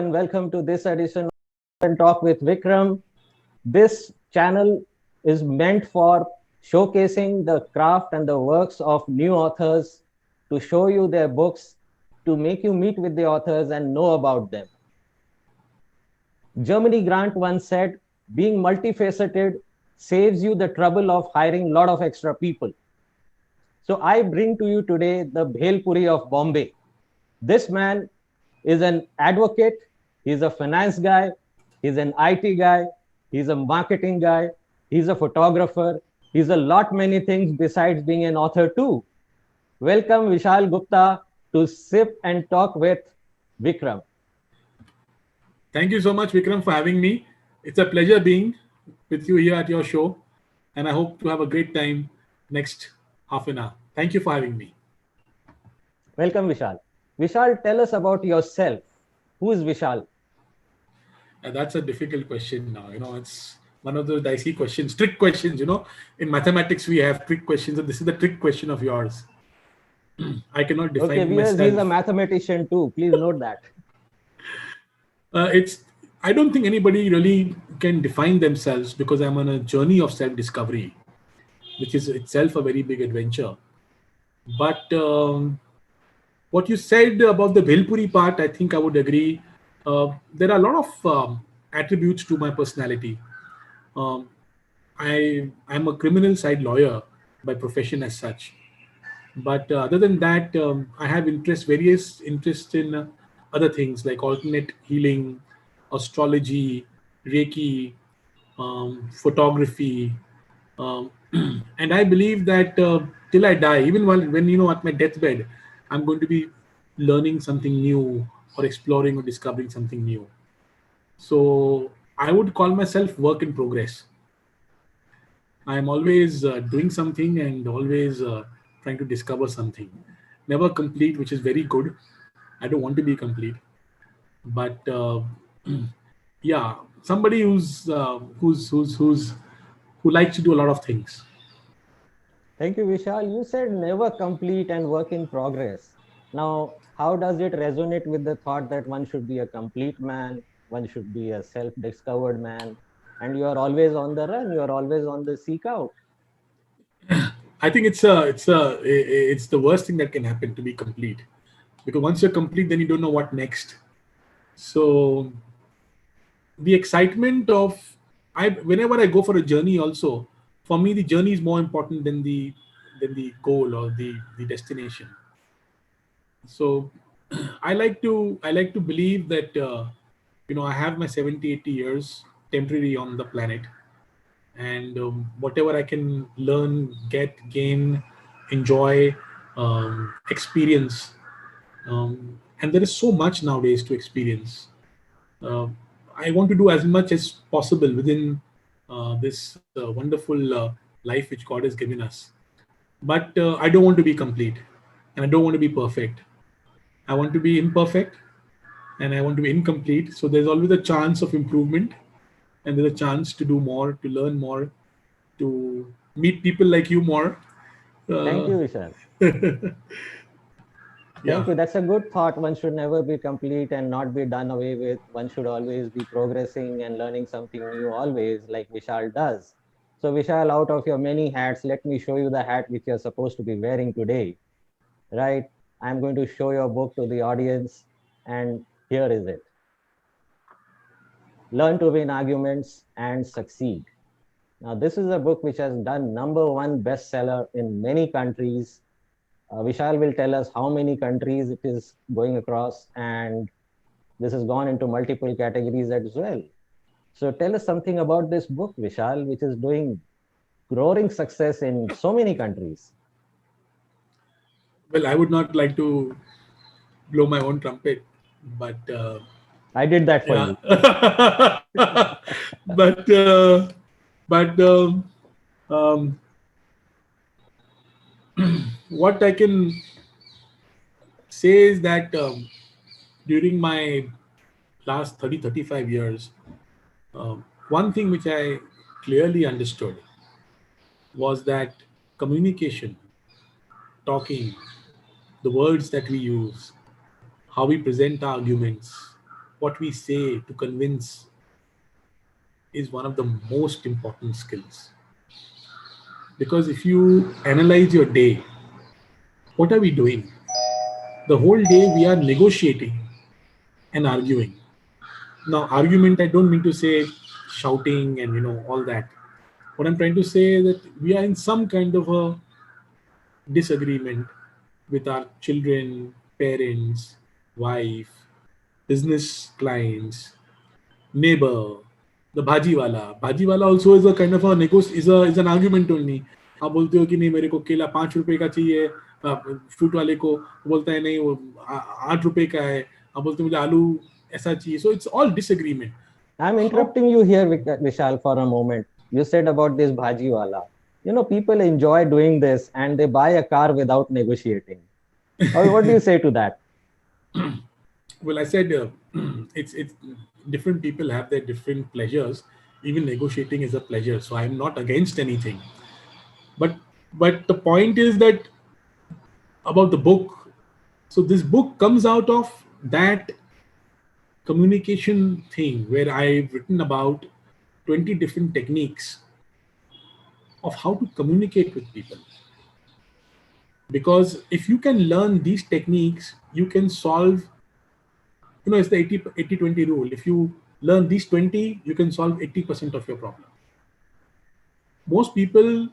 everyone. Welcome to this edition of Talk with Vikram. This channel is meant for showcasing the craft and the works of new authors, to show you their books, to make you meet with the authors and know about them. Germany Grant once said, being multifaceted saves you the trouble of hiring a lot of extra people. So I bring to you today the Bhel Puri of Bombay. This man is an advocate, he's a finance guy, he's an IT guy, he's a marketing guy, he's a photographer, he's a lot many things besides being an author too. Welcome Vishal Gupta to Sip and Talk with Vikram. Thank you so much, Vikram, for having me. It's a pleasure being with you here at your show, and I hope to have a great time next half an hour. Thank you for having me. Welcome Vishal. Vishal, tell us about yourself. Who is Vishal? That's a difficult question now. It's one of those dicey questions, trick questions. In mathematics, we have trick questions, and this is the trick question of yours. I cannot Okay, define viewers, he's a myself. mathematician too. Please note that. It's I don't think anybody really can define themselves because I'm on a journey of self-discovery, which is itself a very big adventure. But what you said about the Bhelpuri part, I think I would agree. There are a lot of attributes to my personality. Um, I'm a criminal side lawyer by profession as such. But other than that, I have various interests in other things like alternate healing, astrology, Reiki, photography, um, and I believe that till I die, even when at my deathbed, I'm going to be learning something new or exploring or discovering something new. So I would call myself work in progress. I'm always doing something and always trying to discover something. Never complete, which is very good. I don't want to be complete, but yeah, somebody who likes to do a lot of things. Thank you, Vishal. You said never complete and work in progress. Now, how does it resonate with the thought that one should be a complete man, one should be a self discovered man, and you are always on the run, you are always on the seek out? I think it's the worst thing that can happen to be complete, because once you're complete, then you don't know what next. So the excitement of I whenever I go for a journey, also for me the journey is more important than the goal or the destination. So I like to believe that I have my 70, 80 years temporary on the planet, and whatever I can learn, gain, enjoy, experience, and there is so much nowadays to experience. uh, I want to do as much as possible within this wonderful life which God has given us. But I don't want to be complete, and I don't want to be perfect. I want to be imperfect, and I want to be incomplete. So there's always a chance of improvement, and there's a chance to do more, to learn more, to meet people like you more. Thank Uh, you, Vishal. Thank yeah. you. That's a good thought. One should never be complete and not be done away with. One should always be progressing and learning something new, always, like Vishal does. So, Vishal, out of your many hats, let me show you the hat which you're supposed to be wearing today. Right? I'm going to show your book to the audience, and here is it. Learn to win arguments and succeed. Now, this is a book which has done number one bestseller in many countries. Vishal will tell us how many countries it is going across, and this has gone into multiple categories as well. So, tell us something about this book, Vishal, which is doing roaring success in so many countries. Well, I would not like to blow my own trumpet, but I did that for yeah. you. but but what I can say is that during my last 30, 35 years, one thing which I clearly understood was that communication, talking, the words that we use, how we present our arguments, what we say to convince is one of the most important skills. Because if you analyze your day, what are we doing? The whole day we are negotiating and arguing. Now, argument, I don't mean to say shouting and all that. What I'm trying to say is that we are in some kind of a disagreement with our children, parents, wife, business clients, neighbor, the bhaji wala. Bhaji wala also is a kind of a is an argument only. आप बोलते हो कि नहीं मेरे को केला 5 रुपए का चाहिए, फ्रूट वाले को बोलता है नहीं वो 8 रुपए का है, आप बोलते हो मुझे आलू ऐसा चाहिए. So it's all disagreement. I'm How interrupting you here, Vishal, for a moment. You said about this bhaji wala. People enjoy doing this and they buy a car without negotiating. What do you say to that? well, I said it's different people have their different pleasures. Even negotiating is a pleasure, so I'm not against anything. But the point is that about the book. So this book comes out of that communication thing where I've written about 20 different techniques of how to communicate with people. Because if you can learn these techniques, you can solve, it's the 80-20 rule. If you learn these 20, you can solve 80% of your problem. Most people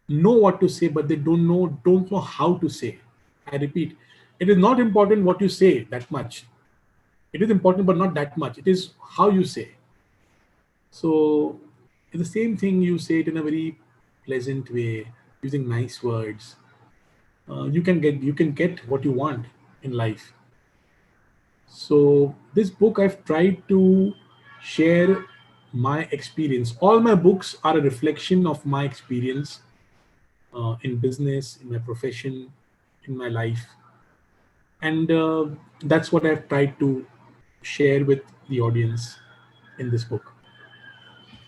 know what to say, but they don't know how to say. I repeat, it is not important what you say that much. It is important, but not that much. It is how you say. So it's the same thing. You say it in a very pleasant way, using nice words. You can get what you want in life. So this book, I've tried to share my experience. All my books are a reflection of my experience in business, in my profession, in my life. And that's what I've tried to share with the audience in this book.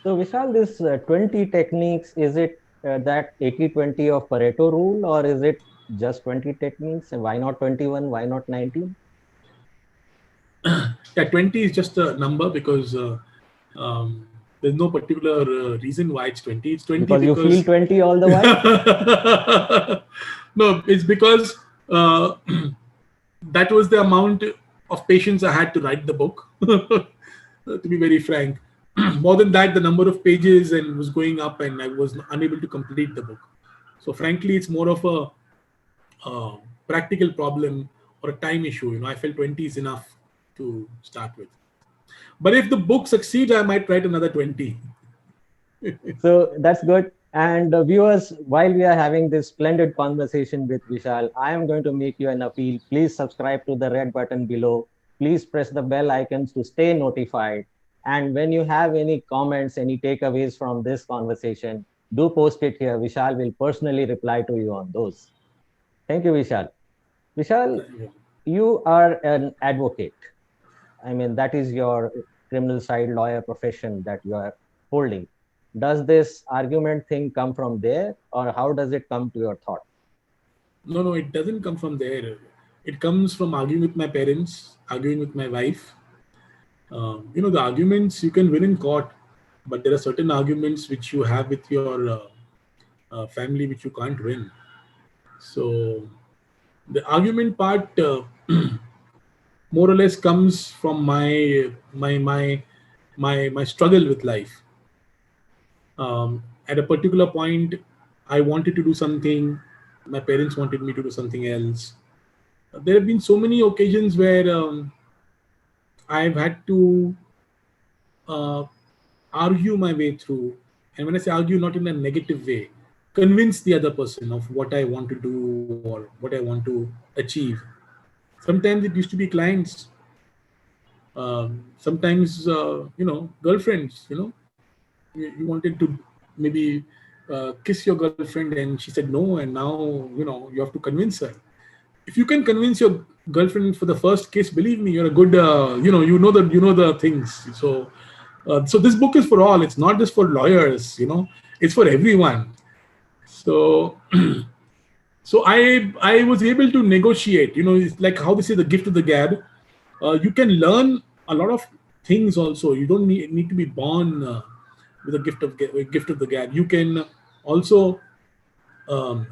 So, Vishal, this 20 techniques, is it that 80-20 of Pareto rule, or is it just 20 techniques? And why not 21? Why not 19? Yeah, 20 is just a number because there's no particular reason why it's 20. It's 20 Because you feel 20 all the while? No, it's because that was the amount of patience I had to write the book. To be very frank, more than that, the number of pages and was going up, and I was unable to complete the book. So, frankly, it's more of a practical problem or a time issue. I felt 20 is enough to start with. But if the book succeeds, I might write another 20. So that's good. And viewers, while we are having this splendid conversation with Vishal, I am going to make you an appeal. Please subscribe to the red button below. Please press the bell icons to stay notified. And when you have any comments, any takeaways from this conversation, do post it here. Vishal will personally reply to you on those. Thank you, Vishal. Vishal, you are an advocate. I mean, that is your criminal side lawyer profession that you are holding. Does this argument thing come from there, or how does it come to your thought? No, it doesn't come from there. It comes from arguing with my parents, arguing with my wife. The arguments you can win in court, but there are certain arguments which you have with your family which you can't win. So the argument part more or less comes from my struggle with life. At a particular point, I wanted to do something. My parents wanted me to do something else. There have been so many occasions where I've had to argue my way through. And when I say argue, not in a negative way, convince the other person of what I want to do or what I want to achieve. Sometimes it used to be clients. Sometimes, girlfriends, you wanted to maybe kiss your girlfriend and she said no, and now you have to convince her. If you can convince your girlfriend for the first kiss, believe me, you're a good the things. So this book is for all. It's not just for lawyers, it's for everyone. So so I was able to negotiate. It's like how they say the gift of the gab. You can learn a lot of things also. You don't need to be born with a gift of the gab. You can also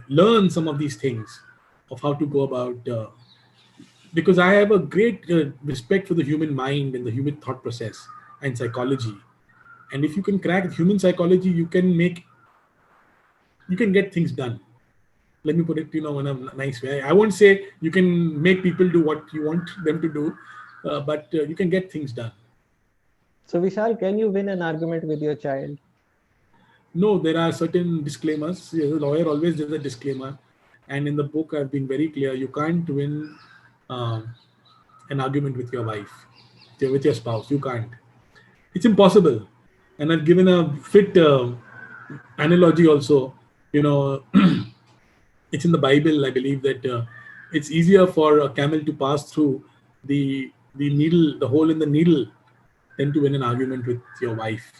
learn some of these things of how to go about. Because I have a great respect for the human mind and the human thought process and psychology. And if you can crack human psychology, you can get things done. Let me put it, in a nice way. I won't say you can make people do what you want them to do, but you can get things done. So, Vishal, can you win an argument with your child? No, there are certain disclaimers. Yeah, the lawyer always does a disclaimer, and in the book, I've been very clear. You can't win um, an argument with your wife, with your spouse. You can't. It's impossible. And I've given a fit analogy also. You know, it's in the Bible. I believe that it's easier for a camel to pass through the hole in the needle, than to win an argument with your wife.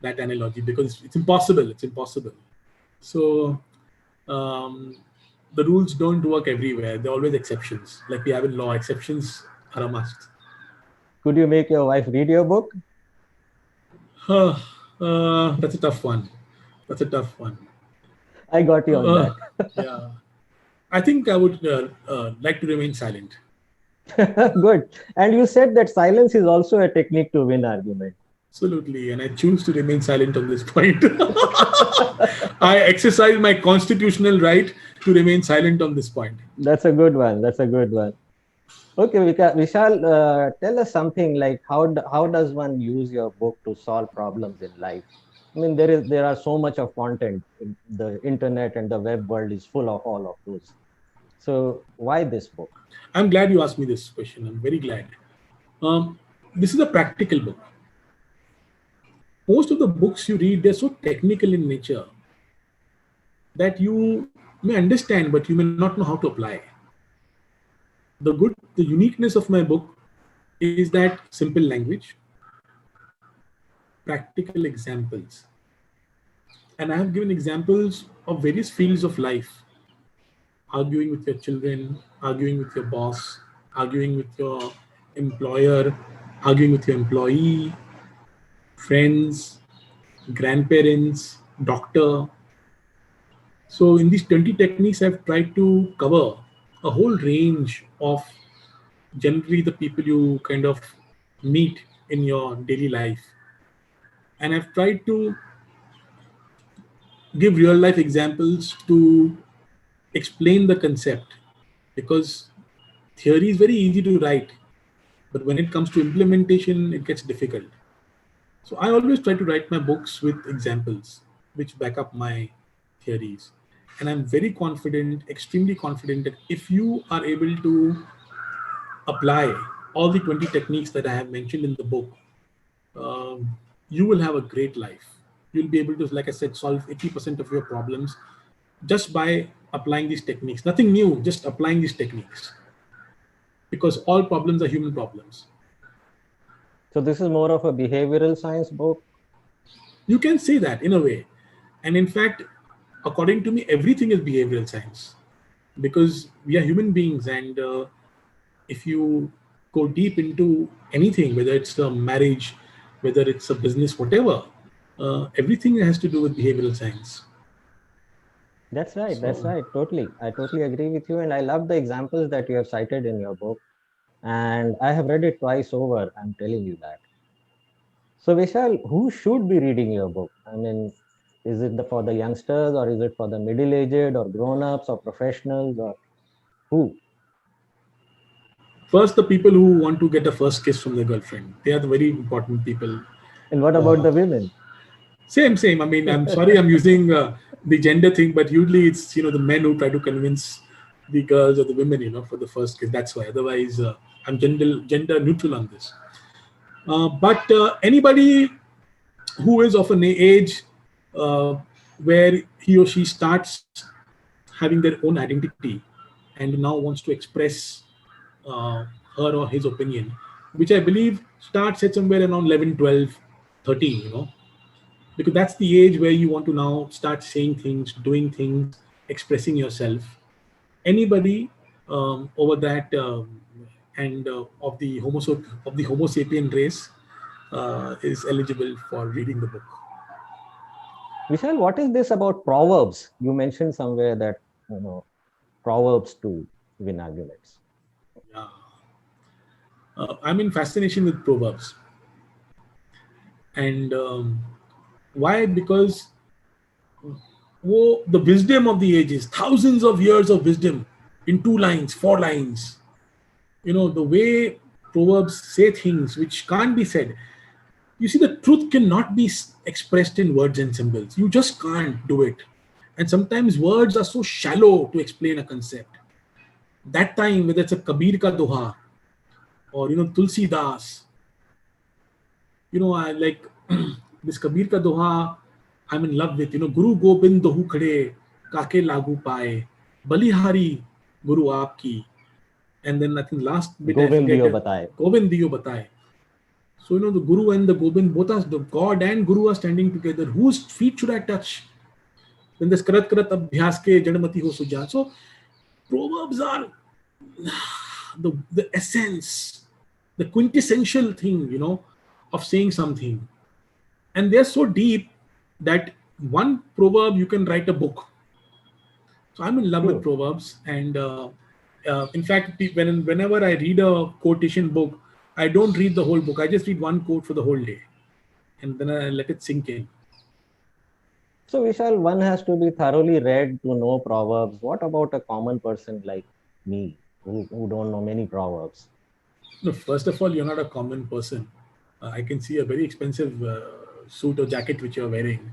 That analogy, because it's impossible. It's impossible. So um, the rules don't work everywhere. There are always exceptions. Like we have in law, exceptions are a must. Could you make your wife read your book? That's a tough one. That's a tough one. I got you on Uh, that. yeah, I think I would like to remain silent. Good. And you said that silence is also a technique to win argument. Absolutely, and I choose to remain silent on this point. I exercise my constitutional right to remain silent on this point. That's a good one. That's a good one. Okay, Vishal, tell us something like how does one use your book to solve problems in life? I mean, there are so much of content. The internet and the web world is full of all of those. So why this book? I'm glad you asked me this question. I'm very glad. Um, this is a practical book. Most of the books you read, they're so technical in nature that you may understand, but you may not know how to apply. The uniqueness of my book is that simple language, practical examples, and I have given examples of various fields of life: arguing with your children, arguing with your boss, arguing with your employer, arguing with your employee, friends, grandparents, doctor. So in these 20 techniques, I've tried to cover a whole range of generally the people you kind of meet in your daily life. And I've tried to give real life examples to explain the concept, because theory is very easy to write, but when it comes to implementation, it gets difficult. So I always try to write my books with examples which back up my theories. And I'm very confident, extremely confident, that if you are able to apply all the 20 techniques that I have mentioned in the book, you will have a great life. You'll be able to, like I said, solve 80% of your problems just by applying these techniques. Nothing new, just applying these techniques. Because all problems are human problems. So this is more of a behavioral science book. You can say that in a way. And in fact, according to me, everything is behavioral science, because we are human beings. And if you go deep into anything, whether it's a marriage, whether it's a business, whatever, everything has to do with behavioral science. That's right. That's So, right. Totally. I totally agree with you. And I love the examples that you have cited in your book. And I have read it twice over. I'm telling you that. So, Vishal, who should be reading your book? I mean, is it for the youngsters or is it for the middle aged or grown ups or professionals or who? first, the people who want to get a first kiss from their girlfriend, they are the very important people. And what about Uh, the women? same. I mean, I'm sorry I'm using the gender thing, but usually it's, the men who try to convince the girls or the women, for the first kiss. That's why. Otherwise, I'm gender neutral on this. But anybody who is of an age uh, where he or she starts having their own identity and now wants to express uh, her or his opinion, which I believe starts at somewhere around 11, 12, 13, because that's the age where you want to now start saying things, doing things, expressing yourself. Anybody over that and of the Homo sapien race is eligible for reading the book. Vishal, what is this about proverbs? You mentioned somewhere that proverbs to win arguments. Yeah, I'm in fascination with proverbs, and why? Because the wisdom of the ages, thousands of years of wisdom in 2 lines, 4 lines. The way proverbs say things which can't be said. You see, the truth cannot be expressed in words and symbols. You just can't do it. And sometimes words are so shallow to explain a concept. That time, whether it's a Kabir ka doha or Tulsi Das, I like this Kabir ka doha. I'm in love with Guru Gobind dohu khade kake lagu paye balihari Guru aapki, and then I think last bit I Govind forget diyo it. bataye. Govind diyo bataye. So the Guru and the Gobind, both are the God and Guru are standing together. Whose feet should I touch? Then this karat karat abhyas ke jadmati ho suja. So proverbs are the essence, the quintessential thing, of saying something. And they're so deep that one proverb you can write a book. So I'm in love with True. proverbs, and in fact, whenever I read a quotation book, I don't read the whole book. I just read one quote for the whole day, and then I let it sink in. So, Vishal, one has to be thoroughly read to know proverbs. What about a common person like me who don't know many proverbs? No, first of all, you're not a common person. I can see a very expensive suit or jacket which you're wearing.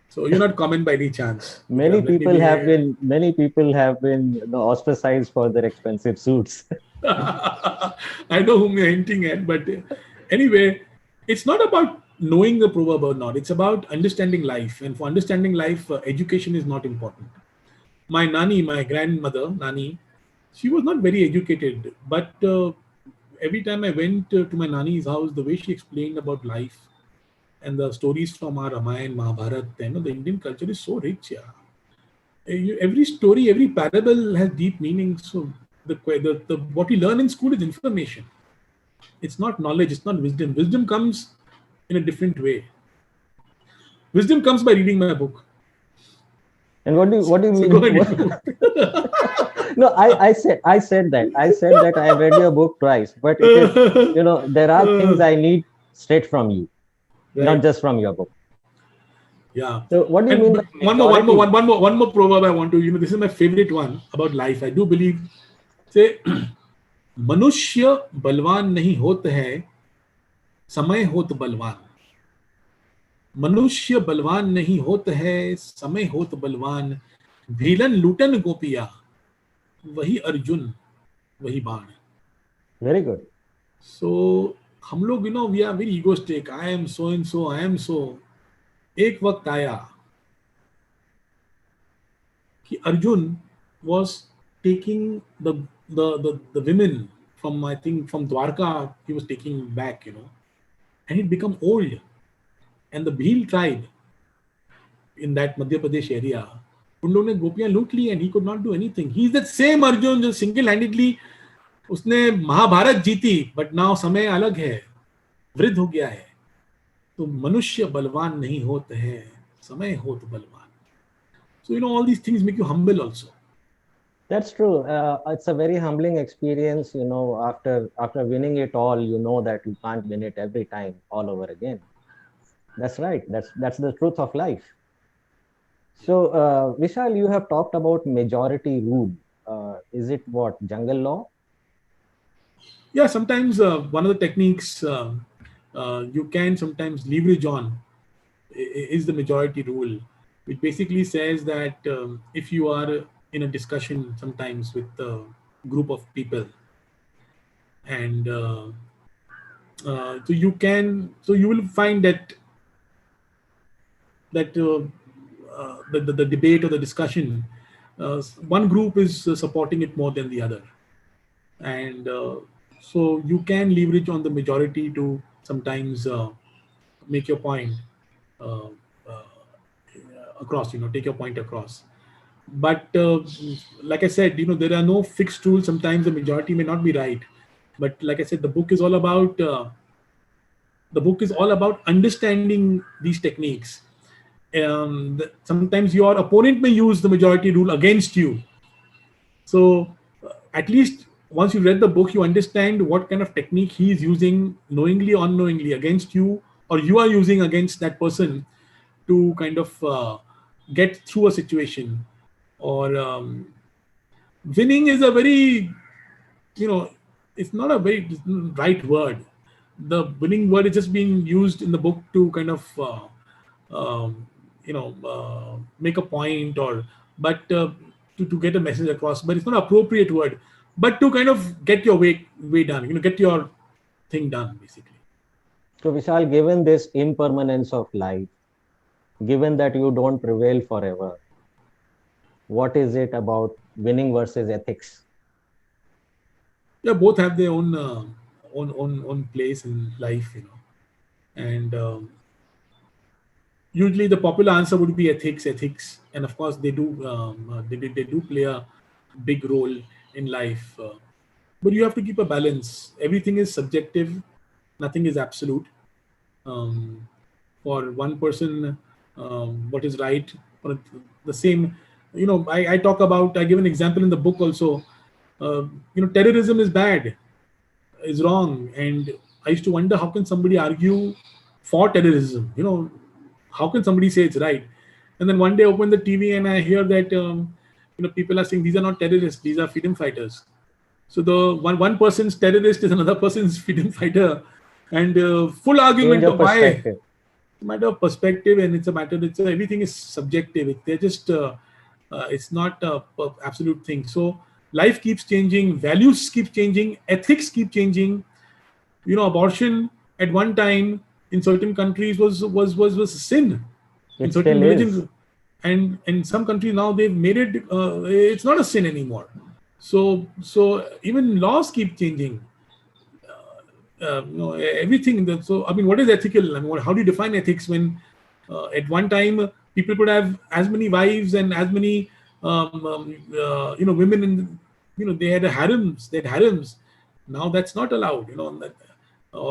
So you're not common by any chance. Many Let me people be. have been many people have been ostracized for their expensive suits. I know whom you're hinting at, but anyway, it's not about knowing the proverb or not. It's about understanding life, and for understanding life, education is not important. My nani, my grandmother, nani, she was not very educated, but every time I went to my nani's house, the way she explained about life and the stories from our Ramayana, Mahabharata, the Indian culture is so rich. Yeah, every story, every parable has deep meaning. So the what we learn in school is information. It's not knowledge. It's not wisdom. Wisdom comes in a different way. Wisdom comes by reading my book. And what do you So mean? go ahead. No, I said that I have read your book twice, but it is there are things I need straight from you, not Right. just from your book. Yeah. So what do you And mean but by one majority? one more one more proverb I want to. This is my favorite one about life. I do believe. Say, मनुष्य बलवान नहीं होते हैं, समय होत बलवान. मनुष्य बलवान नहीं होते हैं, समय होत बलवान. भीलन लूटन गोपिया, वही अर्जुन, वही बाण. Very good. So हम लोग we are very egoistic. I am so and so, I am so. एक वक्त आया कि Arjun was taking the women from, I think, from Dwarka. He was taking back, and he'd become old. And the Bhil tribe in that Madhya Pradesh area, उन लोगों ने गोपियां लूट ली, and he could not do anything. He's that same Arjun जो single handedly उसने महाभारत जीती, but now समय अलग है, वृद्ध हो गया है. तो मनुष्य बलवान नहीं होते हैं, समय होत बलवान. So all these things make you humble also. That's true. It's a very humbling experience. After winning it all, you know that you can't win it every time all over again. That's right. That's the truth of life. So, Vishal, you have talked about majority rule. Is it what jungle law? Yeah, sometimes one of the techniques you can sometimes leverage on is the majority rule, which basically says that if you are in a discussion sometimes with a group of people, and so you will find that the debate or the discussion, one group is supporting it more than the other, and so you can leverage on the majority to sometimes make your point uh, uh, across, take your point across. But like I said, there are no fixed rules. Sometimes the majority may not be right, But like I said, the book is all about understanding these techniques. Sometimes your opponent may use the majority rule against you. So at least once you read the book, you understand what kind of technique he is using, knowingly or unknowingly, against you, or you are using against that person to kind of get through a situation. Or winning is a very, you know, it's not a very right word. The winning word is just being used in the book to kind of make a point, or but to get a message across, but it's not an appropriate word, but to kind of get your way done, get your thing done basically. So, Vishal, given this impermanence of life, given that you don't prevail forever, what is it about winning versus ethics? Yeah, both have their own place in life, and usually the popular answer would be ethics, and of course they do play a big role in life, but you have to keep a balance. Everything is subjective, nothing is absolute. um, for one person, what is right, for the same, I talk about, I give an example in the book also. Terrorism is bad, is wrong, and I used to wonder, how can somebody argue for terrorism? How can somebody say it's right? And then one day I open the TV and I hear that people are saying these are not terrorists, these are freedom fighters. So the one person's terrorist is another person's freedom fighter, and full Change argument of of why. perspective. It's a matter of perspective, and everything is subjective. They're just it's not a absolute thing. So life keeps changing, values keep changing, ethics keep changing. Abortion at one time in certain countries was a sin, in It certain still is. religions, and in some countries now they've made it, it's not a sin anymore. So even laws keep changing. Everything that, so I mean, what is ethical? I mean, how do you define ethics when at one time people could have as many wives and as many women, and they had harems. Now that's not allowed,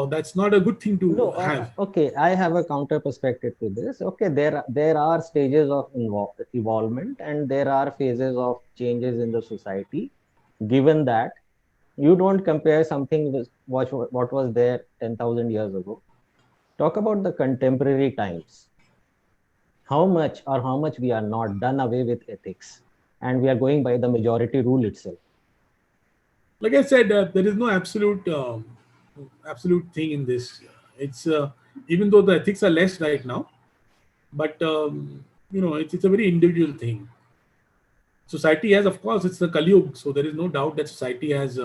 that's not a good thing to No, have. okay, I have a counter perspective to this. Okay, there are stages of evolvement and there are phases of changes in the society. Given that, you don't compare something with what was there 10,000 years ago. Talk about the contemporary times. How much we are not done away with ethics, and we are going by the majority rule itself. Like I said, there is no absolute thing in this. It's even though the ethics are less right now, but it's a very individual thing. Society has, of course, it's the Kali Yuga, so there is no doubt that society is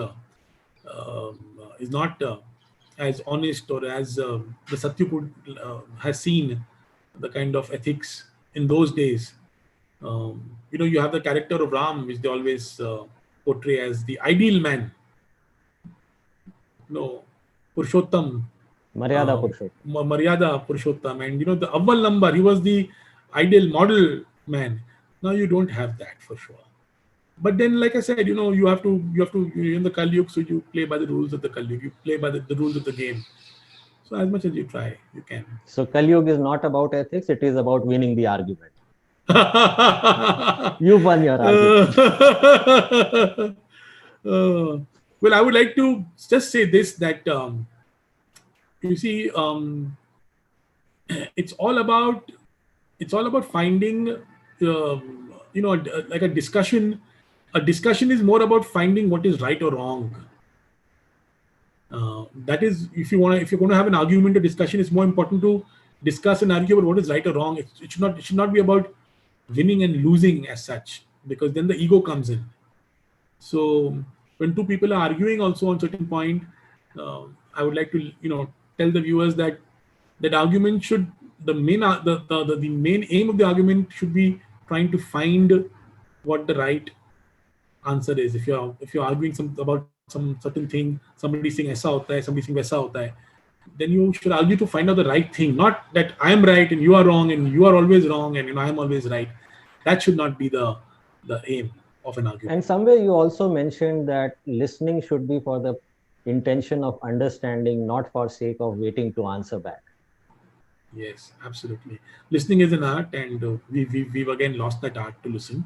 not as honest, or as the Satyapur has seen the kind of ethics in those days. You have the character of Ram, which they always portray as the ideal man, Purushottam, Maryada Purushottam. Maryada Purushottam, and the Avval number, he was the ideal model man. Now you don't have that for sure. But then, like I said, you have to you're in the Kali Yuga, so you play by the rules of the Kali Yuga. You play by the rules of the game. So as much as you try, you can. So Kali Yuga is not about ethics; it is about winning the argument. Uh, You won your argument. well, I would like to just say this, that you see, it's all about finding, like a discussion. A discussion is more about finding what is right or wrong. That is, if you're going to have an argument or discussion, it's more important to discuss and argue about what is right or wrong. It should not be about winning and losing as such, because then the ego comes in. So when two people are arguing also on certain point, I would like to tell the viewers that argument should, the main aim of the argument should be trying to find what the right answer is. If you're arguing about some certain thing, somebody saying aisa hota hai, somebody saying vaisa hota hai, then you should argue to find out the right thing, not that I am right and you are wrong and you are always wrong and I am always right. That should not be the aim of an argument. And somewhere you also mentioned that listening should be for the intention of understanding, not for sake of waiting to answer back. Yes, absolutely. Listening is an art, and we've again lost that art to listen.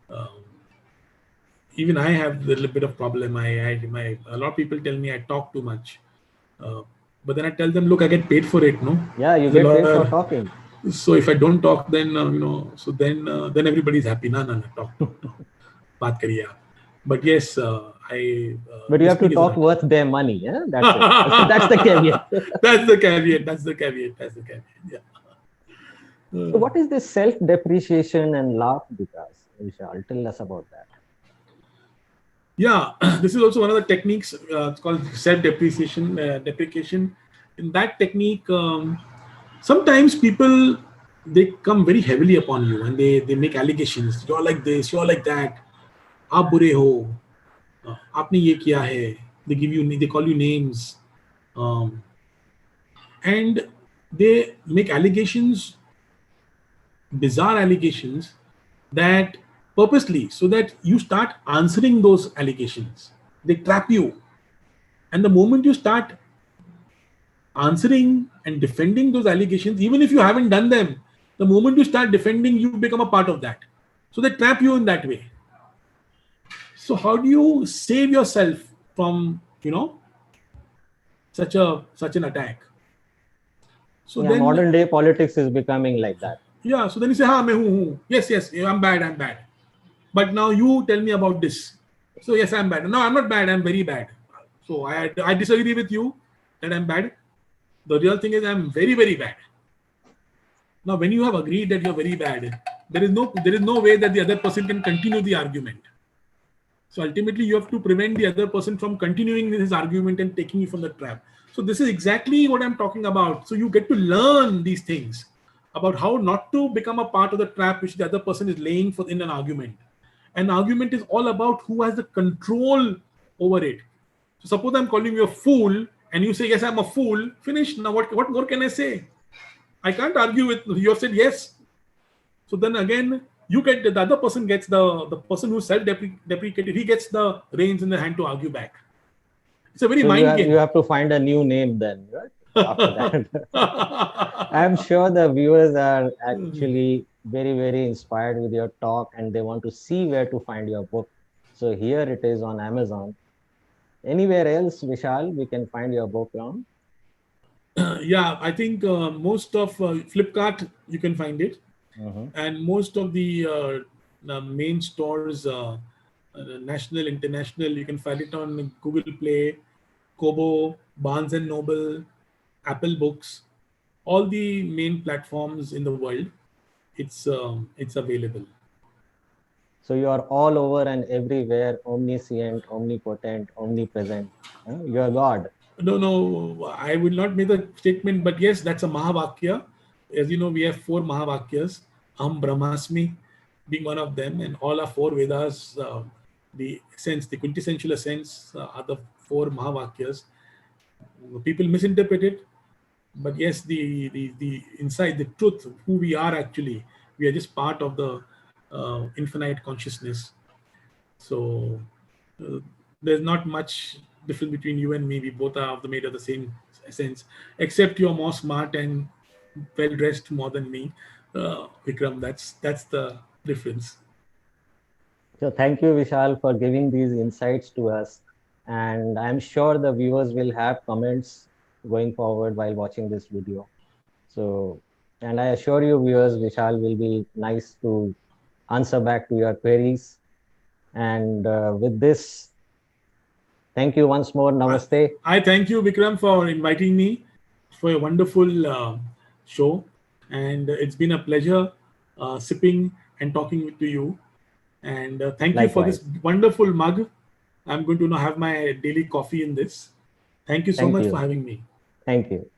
Um, Even I have a little bit of problem. A lot of people tell me I talk too much, uh, but then I tell them, look, I get paid for it, no? Yeah, you As a get paid for lawyer, talking. so if I don't talk, then so then everybody's happy. No, no, no, talk, बात करिए आप. But yes, I But you have to listening is an talk art. worth their money. Yeah, that's it. That's the caveat. That's the caveat. That's the caveat. That's the caveat. Yeah. So, what is this self depreciation and laugh, Vikas? Vishal, tell us about that. Yeah, this is also one of the techniques. It's called self-depreciation, deprecation. In that technique, sometimes people they come very heavily upon you and they make allegations. You're like this. You're like that. आप बुरे हो. आपने ये किया है. They call you names, um, and they make allegations, bizarre allegations, that purposely, so that you start answering those allegations. They trap you. And the moment you start answering and defending those allegations, even if you haven't done them, the moment you start defending, you become a part of that. So they trap you in that way. So how do you save yourself from such an attack? So Yeah, then, modern day politics is becoming like that. yeah, so then you say, "Ha, मैं हूँ. Yes, yes, I'm bad. But now you tell me about this. So yes, I'm bad. No, I'm not bad. I'm very bad. So I disagree with you that I'm bad. The real thing is I'm very, very bad. Now, when you have agreed that you're very bad, there is no way that the other person can continue the argument. So ultimately, you have to prevent the other person from continuing his argument and taking you from the trap. So this is exactly what I'm talking about. So you get to learn these things about how not to become a part of the trap which the other person is laying for in an argument. An argument is all about who has the control over it. So suppose I'm calling you a fool and you say, yes, I'm a fool. Finish. Now what more can I say? I can't argue with you. Have said yes. So then again, you get the other person gets the person who self-deprecated. He gets the reins in the hand to argue back. It's a very So mind you game. have to find a new name then, right? After that. I'm sure the viewers are actually very, very inspired with your talk and they want to see where to find your book. So here it is on Amazon. Anywhere else, Vishal, we can find your book on? Yeah, I think most of Flipkart you can find it, Mhm. and most of the main stores, national, international, you can find it on Google Play, Kobo, Barnes and Noble, Apple Books, all the main platforms in the world. It's available. So you are all over and everywhere, omniscient, omnipotent, omnipresent. You are God. No, no, I will not make the statement, but yes, that's a Mahavakya. As you know, we have four Mahavakyas, Am Brahmasmi being one of them, and all our four Vedas, the essence, the quintessential essence, are the four Mahavakyas. People misinterpret it, but yes, the inside, the truth, who we are actually, we are just part of the infinite consciousness. So uh, there's not much difference between you and me. We both are of the made of the same essence, except you're more smart and well dressed more than me, Vikram. That's the difference. So thank you, Vishal, for giving these insights to us. And I'm sure the viewers will have comments going forward while watching this video. So, and I assure you, viewers, Vishal will be nice to answer back to your queries. And with this, thank you once more. I, Namaste. I thank you, Vikram, for inviting me for a wonderful show, and it's been a pleasure sipping and talking to you. And thank you for this Likewise. wonderful mug. I'm going to now have my daily coffee in this. Thank you so Thank much for you. having me. Thank you.